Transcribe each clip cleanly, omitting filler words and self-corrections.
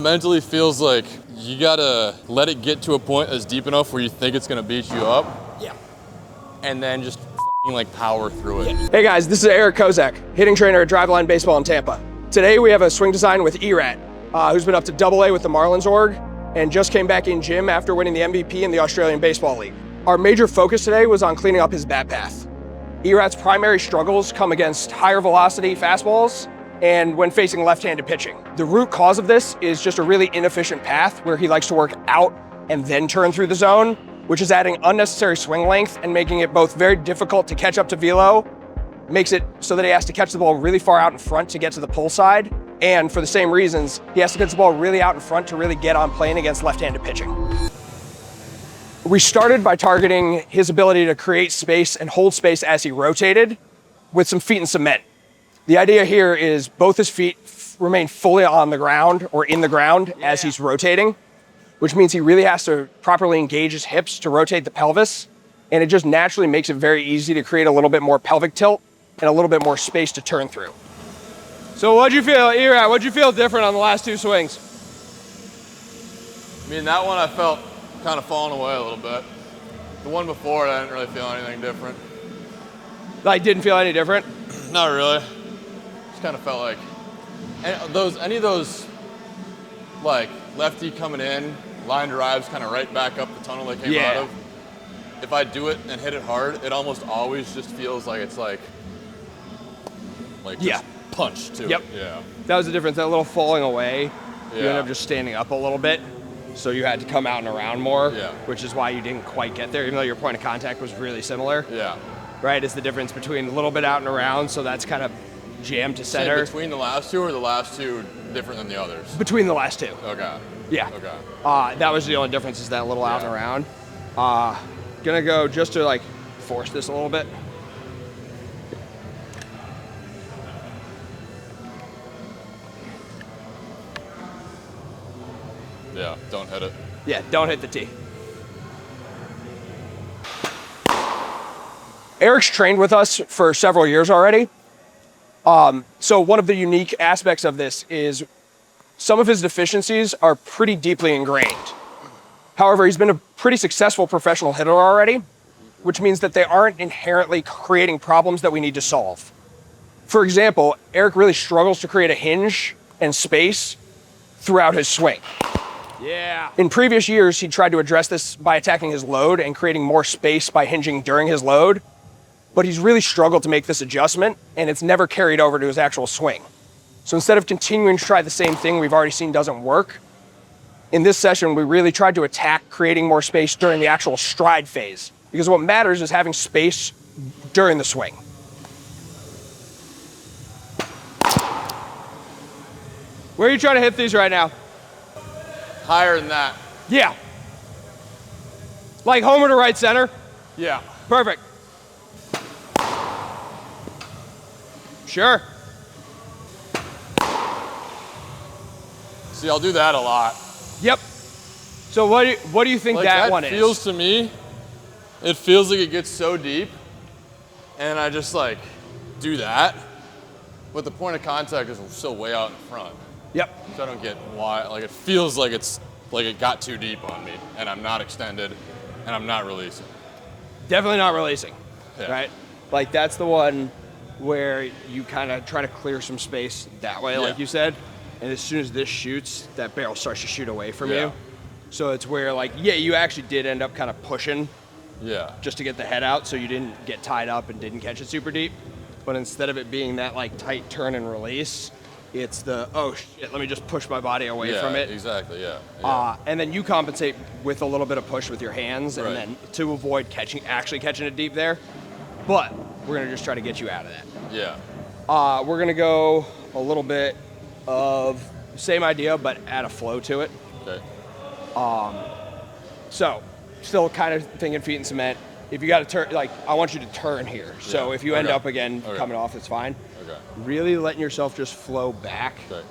Mentally feels like you gotta let it get to a point that's deep enough where you think it's gonna beat you up. Yeah. And then just like power through it. Yeah. Hey guys, this is Eric Kozak, hitting trainer at Driveline Baseball in Tampa. Today we have a swing design with E-Rat, who's been up to AA with the Marlins org and just came back in gym after winning the MVP in the Australian Baseball League. Our major focus today was on cleaning up his bat path. E-Rat's primary struggles come against higher velocity fastballs and when facing left-handed pitching. The root cause of this is just a really inefficient path where he likes to work out and then turn through the zone, which is adding unnecessary swing length and making it both very difficult to catch up to Velo, makes it so that he has to catch the ball really far out in front to get to the pull side, and for the same reasons, he has to catch the ball really out in front to really get on plane against left-handed pitching. We started by targeting his ability to create space and hold space as he rotated with some feet in cement. The idea here is both his feet remain fully on the ground or in the ground as he's rotating, which means he really has to properly engage his hips to rotate the pelvis. And it just naturally makes it very easy to create a little bit more pelvic tilt and a little bit more space to turn through. So what'd you feel, E-Rat? What'd you feel different on the last two swings? I mean, that one I felt kind of falling away a little bit. The one before it, I didn't really feel anything different. Like, didn't feel any different? Not really. Just kind of felt like any of those like lefty coming in, line drives kind of right back up the tunnel they came out of. If I do it and hit it hard, it almost always just feels like it's like just punch to it. Yeah. That was the difference. That little falling away, you ended up just standing up a little bit. So you had to come out and around more, which is why you didn't quite get there, even though your point of contact was really similar. Yeah. Right, is the difference between a little bit out and around, so that's kind of jammed to center. Same between the last two, or the last two different than the others? Between the last two. Okay. Yeah. Okay. That was the only difference, is that little out and around. Gonna go just to like force this a little bit. Yeah, don't hit it. Yeah, don't hit the tee. Eric's trained with us for several years already. So one of the unique aspects of this is some of his deficiencies are pretty deeply ingrained. However, he's been a pretty successful professional hitter already, which means that they aren't inherently creating problems that we need to solve. For example, Eric really struggles to create a hinge and space throughout his swing. Yeah. In previous years, he tried to address this by attacking his load and creating more space by hinging during his load, but he's really struggled to make this adjustment, and it's never carried over to his actual swing. So instead of continuing to try the same thing we've already seen doesn't work, in this session, we really tried to attack creating more space during the actual stride phase, because what matters is having space during the swing. Where are you trying to hit these right now? Higher than that. Yeah. Like homer to right center? Yeah. Perfect. Sure. See, I'll do that a lot. Yep. So what do you think like that one is? Feels to me, it feels like it gets so deep, and I just like do that, but the point of contact is still way out in front. Yep. So I don't get why. Like it feels like it's like it got too deep on me, and I'm not extended, and I'm not releasing. Definitely not releasing. Yeah. Right. Like that's the one where you kind of try to clear some space that way, like you said. And as soon as this shoots, that barrel starts to shoot away from you. So it's where like, you actually did end up kind of pushing just to get the head out so you didn't get tied up and didn't catch it super deep. But instead of it being that like tight turn and release, it's the, oh shit, let me just push my body away from it. Exactly, and then you compensate with a little bit of push with your hands and then to avoid actually catching it deep there. But we're gonna just try to get you out of that. Yeah. We're gonna go a little bit of same idea, but add a flow to it. Okay. So still kind of thinking feet in cement. If you got to turn, like I want you to turn here. So if you end up again coming off, it's fine. Okay. Really letting yourself just flow back. Okay.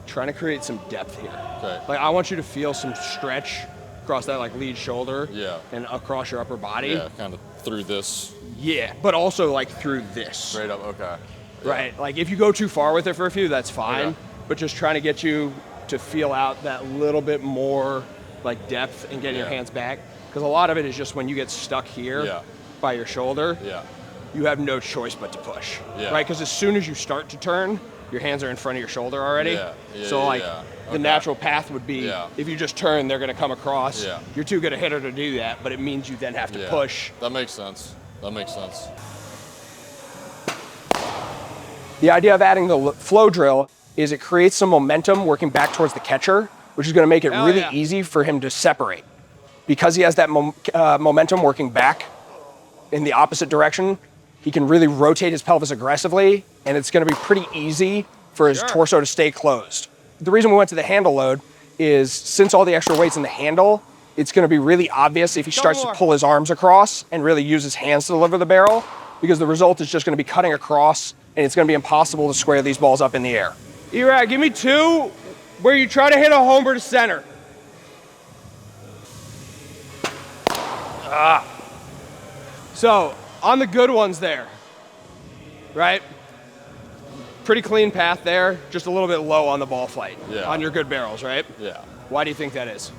Trying to create some depth here. Okay. Like I want you to feel some stretch across that like lead shoulder. Yeah. And across your upper body. Yeah, kind of through this. Yeah, but also like through this. Straight up, okay. Right, like if you go too far with it for a few, that's fine. But just trying to get you to feel out that little bit more like depth and getting your hands back. Because a lot of it is just when you get stuck here by your shoulder, you have no choice but to push, right? Because as soon as you start to turn, your hands are in front of your shoulder already. So like the natural path would be if you just turn, they're gonna come across. You're too good a hitter to do that, but it means you then have to push. That makes sense. That makes sense. The idea of adding the flow drill is it creates some momentum working back towards the catcher, which is gonna make it really easy for him to separate. Because he has that momentum working back in the opposite direction, he can really rotate his pelvis aggressively, and it's gonna be pretty easy for his torso to stay closed. The reason we went to the handle load is since all the extra weight's in the handle, it's gonna be really obvious if he starts to pull his arms across and really use his hands to deliver the barrel, because the result is just gonna be cutting across, and it's gonna be impossible to square these balls up in the air. Eric, give me 2 where you try to hit a homer to center. So, on the good ones there, right? Pretty clean path there, just a little bit low on the ball flight on your good barrels, right? Why do you think that is?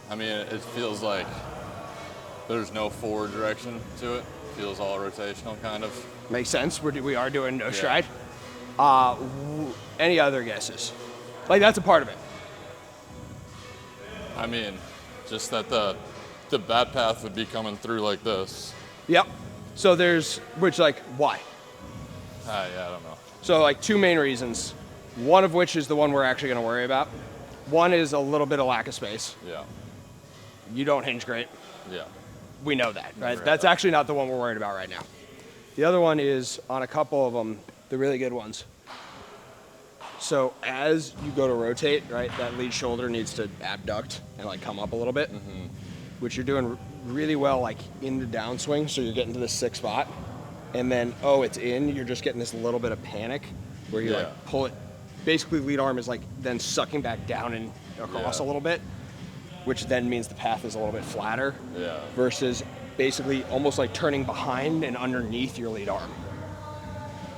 I mean, it feels like there's no forward direction to it. It feels all rotational, kind of. Makes sense. We are doing no stride. Any other guesses? Like, that's a part of it. I mean, just that the bat path would be coming through like this. Yep. So there's, why? I don't know. So like 2 main reasons. One of which is the one we're actually gonna worry about. One is a little bit of lack of space. You don't hinge great. We know that, right? That's actually not the one we're worried about right now. The other one is on a couple of them, the really good ones. So as you go to rotate, right, that lead shoulder needs to abduct and like come up a little bit, which you're doing really well like in the downswing, so you're getting to the 6th spot. And then, it's in, you're just getting this little bit of panic where you like pull it. Basically, lead arm is like then sucking back down and across a little bit, which then means the path is a little bit flatter versus basically almost like turning behind and underneath your lead arm.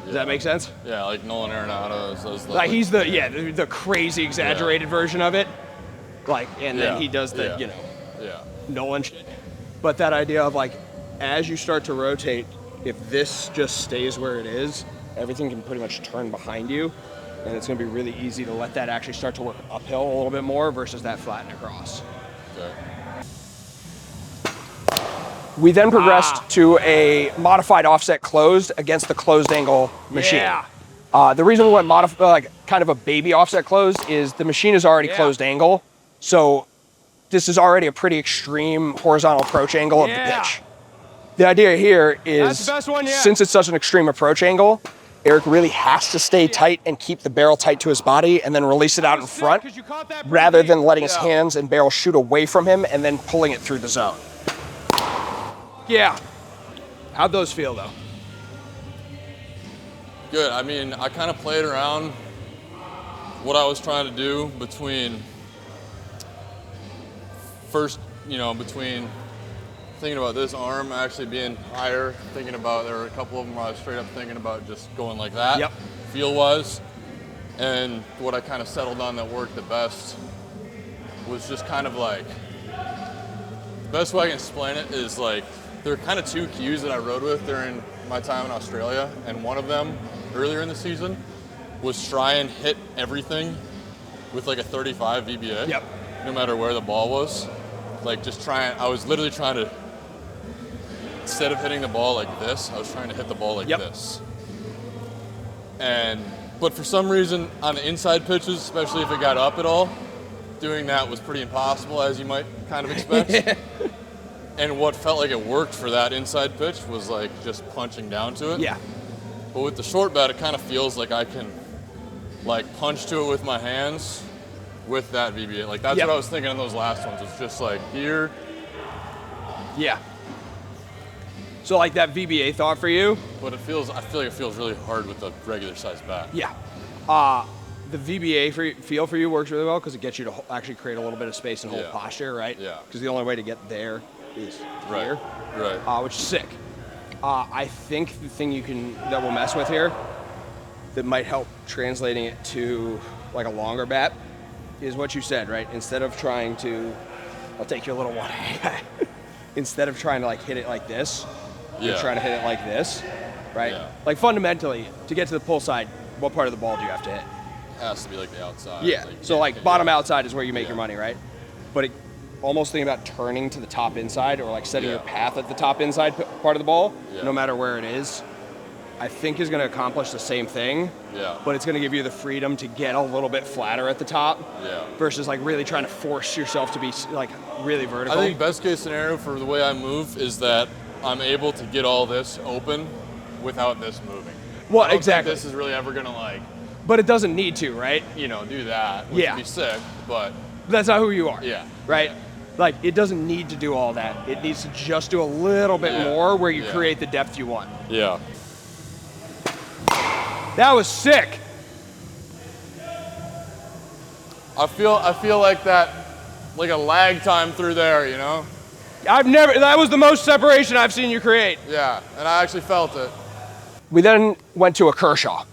Does that make sense? Yeah, like Nolan Arenado. Like he's the crazy exaggerated version of it. Like, and then he does the, Nolan shit. But that idea of like, as you start to rotate, if this just stays where it is, everything can pretty much turn behind you, and it's gonna be really easy to let that actually start to work uphill a little bit more versus that flatten across. We then progressed to a modified offset closed against the closed angle machine. The reason we went kind of a baby offset closed is the machine is already closed angle, so this is already a pretty extreme horizontal approach angle of the pitch. The idea here is, since it's such an extreme approach angle, Eric really has to stay tight and keep the barrel tight to his body and then release it out in front, rather than letting his hands and barrel shoot away from him and then pulling it through the zone. How'd those feel though? Good. I mean, I kind of played around what I was trying to do between between thinking about this arm actually being higher, thinking about, there were a couple of them where I was straight up thinking about just going like that, feel-wise. And what I kind of settled on that worked the best was just kind of like, the best way I can explain it is like, there are kind of 2 cues that I rode with during my time in Australia, and one of them earlier in the season was try and hit everything with like a 35 VBA, no matter where the ball was. Like I was literally trying to, instead of hitting the ball like this, I was trying to hit the ball like this. But for some reason, on the inside pitches, especially if it got up at all, doing that was pretty impossible, as you might kind of expect. And what felt like it worked for that inside pitch was like just punching down to it. But with the short bat, it kind of feels like I can like punch to it with my hands with that VBA. Like that's what I was thinking on those last ones. It's just like here. So like that VBA thought for you? But I feel like it feels really hard with the regular size bat. The VBA feel for you works really well because it gets you to actually create a little bit of space and hold posture, right? Because the only way to get there is here. Which is sick. I think the thing that we'll mess with here that might help translating it to like a longer bat, is what you said, right? Instead of trying to, I'll take you a little one. Instead of trying to like hit it like this, you're trying to hit it like this, right? Yeah. Like fundamentally, to get to the pull side, what part of the ball do you have to hit? It has to be like the outside. Yeah. So like bottom outside is where you make your money, right? But almost think about turning to the top inside or like setting your path at the top inside part of the ball, no matter where it is. I think is going to accomplish the same thing, but it's going to give you the freedom to get a little bit flatter at the top versus like really trying to force yourself to be like really vertical. I think best case scenario for the way I move is that I'm able to get all this open without this moving. Well, I don't exactly. think this is really ever going to like, but it doesn't need to, right? You know, do that, which would be sick, but that's not who you are. Yeah. Right? Like it doesn't need to do all that. It needs to just do a little bit more where you create the depth you want. Yeah. That was sick. I feel like that, like a lag time through there, you know? That was the most separation I've seen you create. Yeah, and I actually felt it. We then went to a Kershaw.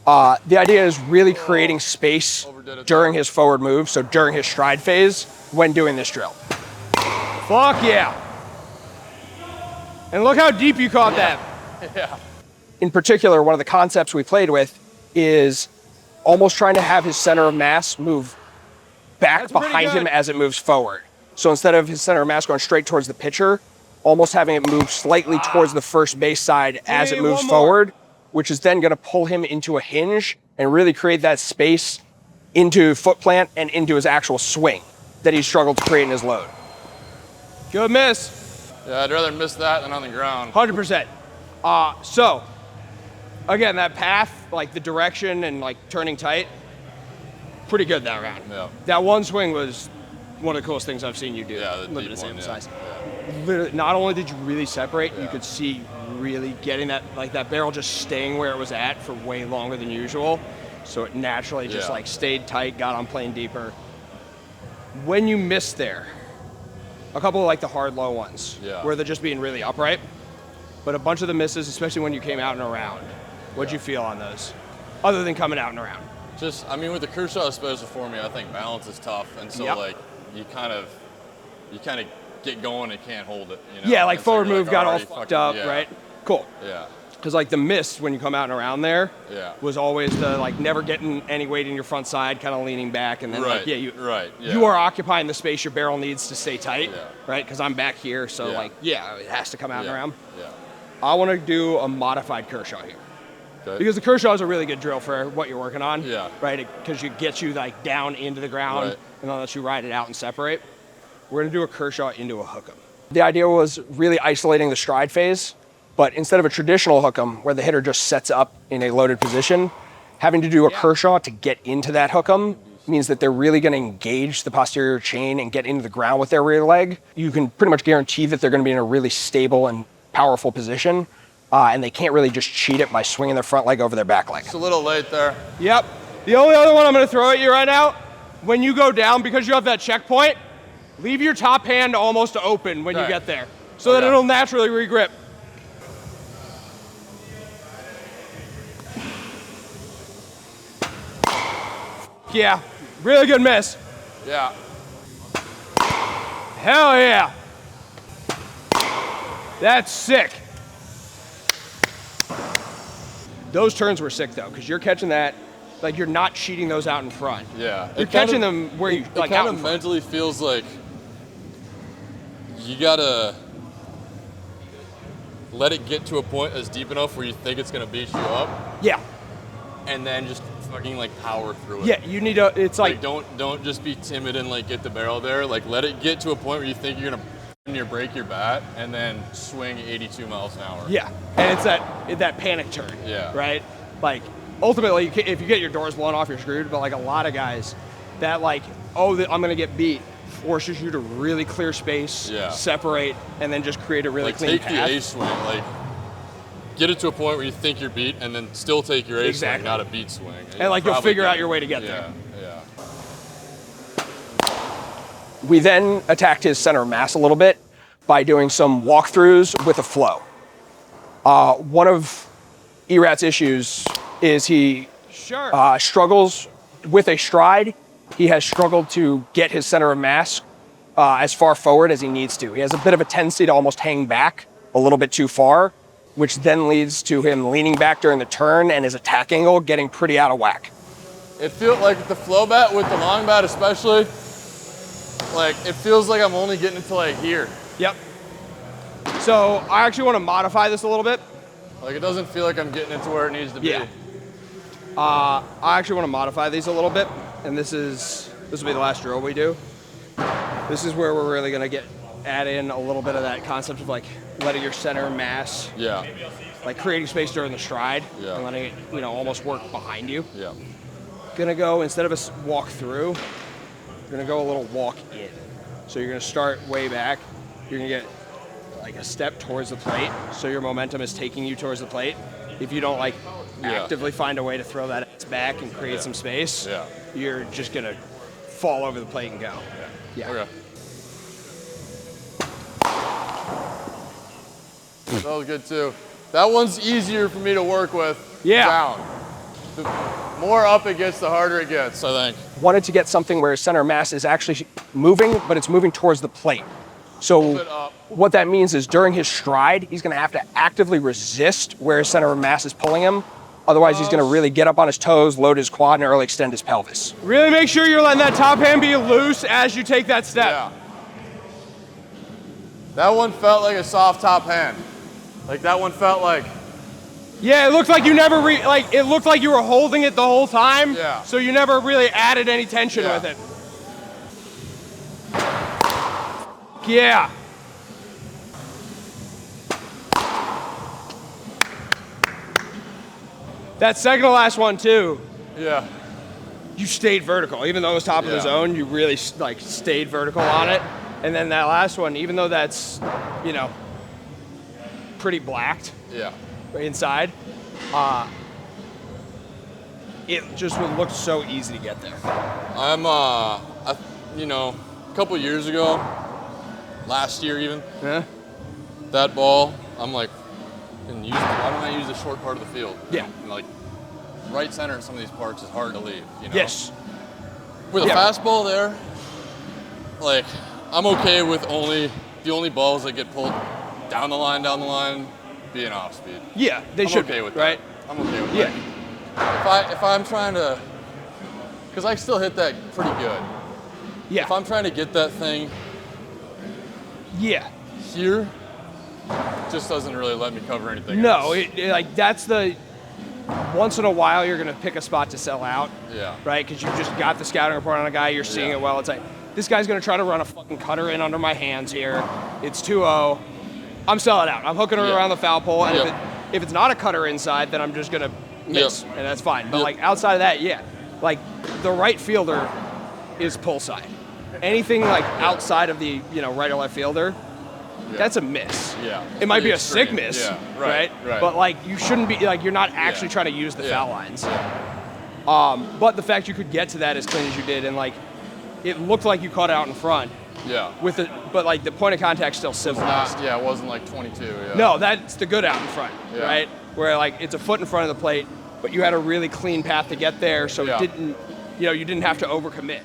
The idea is really creating space during his forward move, so during his stride phase when doing this drill. Fuck yeah. And look how deep you caught that. Yeah. In particular, one of the concepts we played with is almost trying to have his center of mass move back behind him as it moves forward. So instead of his center of mass going straight towards the pitcher, almost having it move slightly towards the first base side as it moves forward, which is then going to pull him into a hinge and really create that space into foot plant and into his actual swing that he struggled to create in his load. Good miss. Yeah, I'd rather miss that than on the ground. 100%. So, again, that path, like the direction and like turning tight, pretty good that round. Yeah. That one swing was one of the coolest things I've seen you do. Yeah, the limited deep sample one, size. Literally, not only did you really separate, you could see really getting that, like that barrel just staying where it was at for way longer than usual. So it naturally just like stayed tight, got on plane deeper. When you missed there, a couple of like the hard low ones, where they're just being really upright, but a bunch of the misses, especially when you came out and around. What'd you feel on those, other than coming out and around? Just, I mean, with the Kershaw special for me, I think balance is tough, and so like you kind of get going and can't hold it. You know? Yeah, like and forward so move like, got all fucked up, right? Cool. Yeah. Because like the miss when you come out and around there was always the like never getting any weight in your front side, kind of leaning back, and then you are occupying the space your barrel needs to stay tight, right? Because I'm back here, so like it has to come out and around. Yeah. I want to do a modified Kershaw here. Okay. Because the Kershaw is a really good drill for what you're working on, right? Because it gets you like down into the ground and then lets you ride it out and separate. We're gonna do a Kershaw into a hook'em. The idea was really isolating the stride phase, but instead of a traditional hook'em where the hitter just sets up in a loaded position, having to do a Kershaw to get into that hook'em means that they're really gonna engage the posterior chain and get into the ground with their rear leg. You can pretty much guarantee that they're gonna be in a really stable and powerful position, and they can't really just cheat it by swinging their front leg over their back leg. It's a little late there. Yep. The only other one I'm gonna throw at you right now, when you go down, because you have that checkpoint, leave your top hand almost open when you get there, so that it'll naturally regrip. Yeah, really good miss. Yeah. Hell yeah. That's sick. Those turns were sick though, because you're catching that, like you're not cheating those out in front. Yeah. You're catching them where you like out in front. It kind of mentally feels like you gotta let it get to a point that's deep enough where you think it's gonna beat you up. Yeah. And then just fucking like power through it. Yeah, you need to, it's like don't just be timid and like get the barrel there. Like let it get to a point where you think you're gonna break your bat and then swing 82 miles an hour. Yeah, and it's that panic turn. Yeah. Right? Like ultimately, if you get your doors blown off, you're screwed. But like a lot of guys, that like, I'm gonna get beat, forces you to really clear space, separate, and then just create a really clean path. Take the A swing, like get it to a point where you think you're beat, and then still take your A swing, not a beat swing. And like you'll figure out your way to get there. Yeah. We then attacked his center of mass a little bit by doing some walkthroughs with a flow. One of E-Rat's issues is he struggles with a stride, he has struggled to get his center of mass as far forward as he needs to. He has a bit of a tendency to almost hang back a little bit too far, which then leads to him leaning back during the turn and his attack angle getting pretty out of whack. It feels like the flow bat with the long bat especially, like it feels like I'm only getting it to like here. Yep. So I actually want to modify this a little bit. Like it doesn't feel like I'm getting it to where it needs to be. Yeah. I actually want to modify these a little bit, and this will be the last drill we do. This is where we're really gonna add in a little bit of that concept of like letting your center mass, Yeah. like creating space during the stride, Yeah. and letting it, almost work behind you. Yeah. Gonna go, instead of a walk through, you're gonna go a little walk in. So you're gonna start way back. You're gonna get like a step towards the plate, so your momentum is taking you towards the plate. If you don't like actively find a way to throw that ass back and create some space, you're just gonna fall over the plate and go. Yeah. Okay. That was good too. That one's easier for me to work with down. The more up it gets, the harder it gets, I think. Wanted to get something where center mass is actually moving, but it's moving towards the plate. So what that means is during his stride, he's gonna have to actively resist where his center of mass is pulling him. Otherwise, he's gonna really get up on his toes, load his quad, and early extend his pelvis. Really make sure you're letting that top hand be loose as you take that step. Yeah. That one felt like a soft top hand. Like that one felt like. Yeah, it looked like you never it looked like you were holding it the whole time. Yeah. So you never really added any tension with it. Yeah. That second to last one too. Yeah. You stayed vertical, even though it was top of the zone. You really like stayed vertical on it. And then that last one, even though that's, pretty blacked. Yeah. Inside, it just would look so easy to get there. I'm, a couple years ago, last year even, that ball, I'm like, why don't I use the short part of the field? Yeah. And like, right center in some of these parks is hard to leave, Yes. With a fastball there, like, I'm okay with the only balls that get pulled down the line, being off speed. Yeah, I'm okay with right? that. I'm okay with that. If I'm trying to, because I still hit that pretty good. Yeah. If I'm trying to get that thing here, just doesn't really let me cover anything else. That's the, once in a while you're gonna pick a spot to sell out. Yeah. Right, because you just got the scouting report on a guy, you're seeing it well. It's like, this guy's gonna try to run a fucking cutter in under my hands here. It's 2-0. I'm selling out. I'm hooking her around the foul pole, and if it's not a cutter inside, then I'm just gonna miss, and that's fine. But like outside of that, like the right fielder is pull side. Anything like outside of the right or left fielder, that's a miss. Yeah. It might be a sick miss, right? Right. But like you shouldn't be like you're not actually trying to use the foul lines. But the fact you could get to that as clean as you did, and like it looked like you caught it out in front. Yeah. But like the point of contact still civilized. It wasn't like 22. Yeah. No, that's the good out in front, right? Where like it's a foot in front of the plate, but you had a really clean path to get there, so it didn't, you didn't have to overcommit.